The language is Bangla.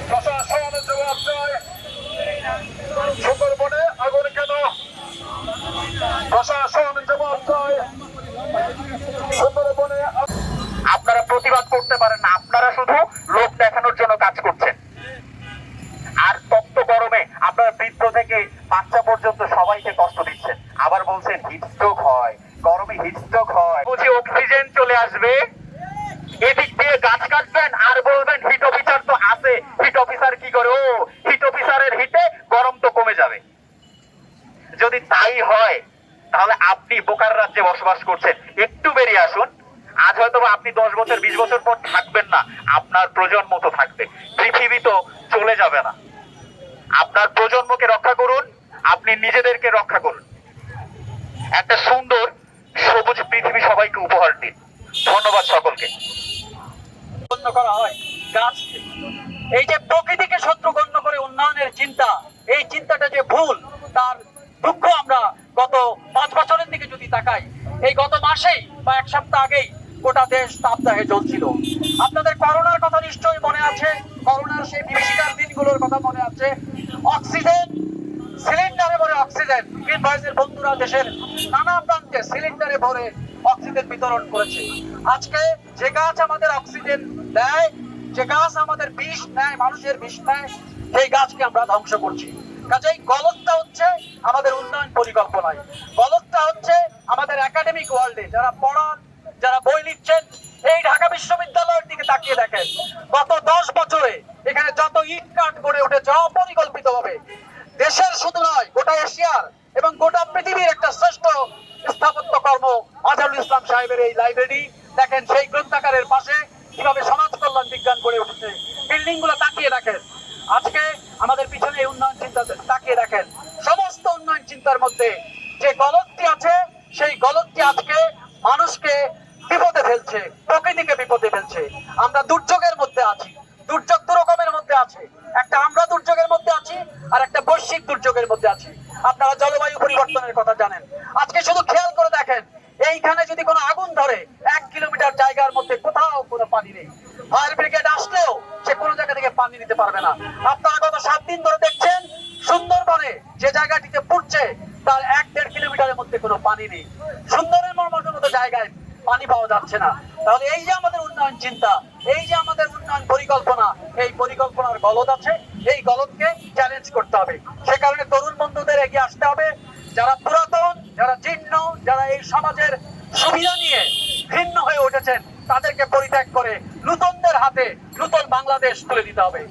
প্রশাসন জবাব দেয়, সুন্দরবনে আগুন কেন? প্রশাসন জবাব দেয়, সুন্দরবনে। আপনারা প্রতিবাদ করতে পারেন না, আপনারা শুধু লোক দেখানোর জন্য কাজ করছেন। আর তপ্ত গরমে আপনারা বৃদ্ধ থেকে বাচ্চা পর্যন্ত সবাইকে কষ্ট দিচ্ছেন। আবার বলছেন হিটস্ট্রোক হয়, গরমে হিটস্ট্রোক হয়। বুঝি অক্সিজেন চলে আসবে, এদিক দিয়ে গাছ কাটবেন আর বলবেন হিট অফিসার তো আছে। হিট অফিসার কি করে? ও হিট অফিসারের হিটে গরম তো কমে যাবে। যদি তাই হয় তাহলে আপনি বোকার রাজ্যে বসবাস করছেন। একটু বেরিয়ে আসুন। আজ হয়তো আপনি 10 বছর 20 বছর পর থাকবেন না, আপনার প্রজন্ম তো থাকবে। পৃথিবী তো চলে যাবে না। আপনার প্রজন্মকে রক্ষা করুন, আপনি নিজেদেরকে রক্ষা করুন। একটা সুন্দর সবুজ পৃথিবী সবাইকে উপহার দিন। ধন্যবাদ সকলকে। গণ্য করা হয় গাছকে। এই যে প্রকৃতিকে শত্রু গণ্য করে উন্নয়নের চিন্তা, এই চিন্তাটা যে ভুল, তার দুঃখ আমরা গত 5 বছরের দিকে যদি তাকাই, এই গত মাসেই বা 1 সপ্তাহ আগেই গোটা দেশ তাপদাহে জ্বলছিল। আপনাদের করোনার কথা নিশ্চয়ই মনে আছে, করোনার সেই বিভীষিকার দিনগুলোর কথা মনে আছে। অক্সিজেন সিলিন্ডারে ভরে অক্সিজেন, গ্রিন ভয়েসের বন্ধুরা দেশের নানা প্রান্তে সিলিন্ডারে ভরে অক্সিজেন বিতরণ করেছে। আজকে যে গাছ আমাদের অক্সিজেন দেয়, যে গাছ আমাদের বিষ নেয়, মানুষের বিষ নেয়, সেই গাছকে আমরা ধ্বংস করছি। কাজেই গলতটা হচ্ছে আমাদের উন্নয়ন পরিকল্পনায়, গলতটা হচ্ছে আমাদের একাডেমিক ওয়ার্ল্ডে যারা পড়ান, যারা বই লিখছেন। এই ঢাকা বিশ্ববিদ্যালয়ের দিকে তাকিয়ে দেখেন, গত 10 বছরে এখানে যত ইট কাঠ গড়ে উঠেছে অপরিকল্পিত ভাবে, দেশের শুধু নয় গোটা এশিয়ার এবং গোটা পৃথিবীর একটা শ্রেষ্ঠ স্থাপত্য কর্ম আজহারুল ইসলাম সাহেবের এই লাইব্রেরি। দেখেন সেই গ্রন্থাগারের পাশে কিভাবে সমাজ কল্যাণ বিজ্ঞান গড়ে উঠেছে। বিল্ডিং গুলো তাকিয়ে দেখেন, আজকে আমাদের পিছনে এই উন্নয়ন চিন্তা তাকিয়ে দেখেন। সমস্ত উন্নয়ন চিন্তার মধ্যে যে গলতটি আছে, সেই গলতটি আজকে মানুষকে বিপদে ফেলছে, প্রকৃতিকে বিপদে ফেলছে। আমরা দুর্যোগের মধ্যে আছি, দুর্যোগ দু রকমের মধ্যে আছে। একটা আমরা দুর্যোগের মধ্যে আছি, আর একটা বৈশ্বিক দুর্যোগের মধ্যে আছি। আপনারা জলবায়ু পরিবর্তনের কথা জানেন। আজকে শুধু খেয়াল করে দেখেন, এইখানে যদি কোনো আগুন ধরে 1 কিলোমিটার জায়গার মধ্যে কোথাও কোনো পানি নেই। ফায়ার ব্রিগেড আসলেও সে কোনো জায়গা থেকে পানি নিতে পারবে না। আপনারা গত 7 দিন ধরে দেখছেন সুন্দরবনে যে জায়গাটিতে পুড়ছে তার 1-1.5 কিলোমিটারের মধ্যে কোনো পানি নেই। সুন্দরের মতো জায়গায় পানি পাওয়া যাচ্ছে না। তাহলে এই যে আমাদের উন্নয়ন চিন্তা, এই যে আমাদের উন্নয়ন পরিকল্পনা, এই পরিকল্পনার গলদ আছে, এই গলদকে চ্যালেঞ্জ করতে হবে। সে কারণে তরুণ বন্ধুদের এগিয়ে আসতে হবে। যারা পুরাতন, যারা জীর্ণ, যারা এই সমাজের সুবিধা নিয়ে ভিন্ন হয়ে উঠেছেন, তাদেরকে পরিত্যাগ করে নূতনদের হাতে নূতন বাংলাদেশ তুলে দিতে হবে।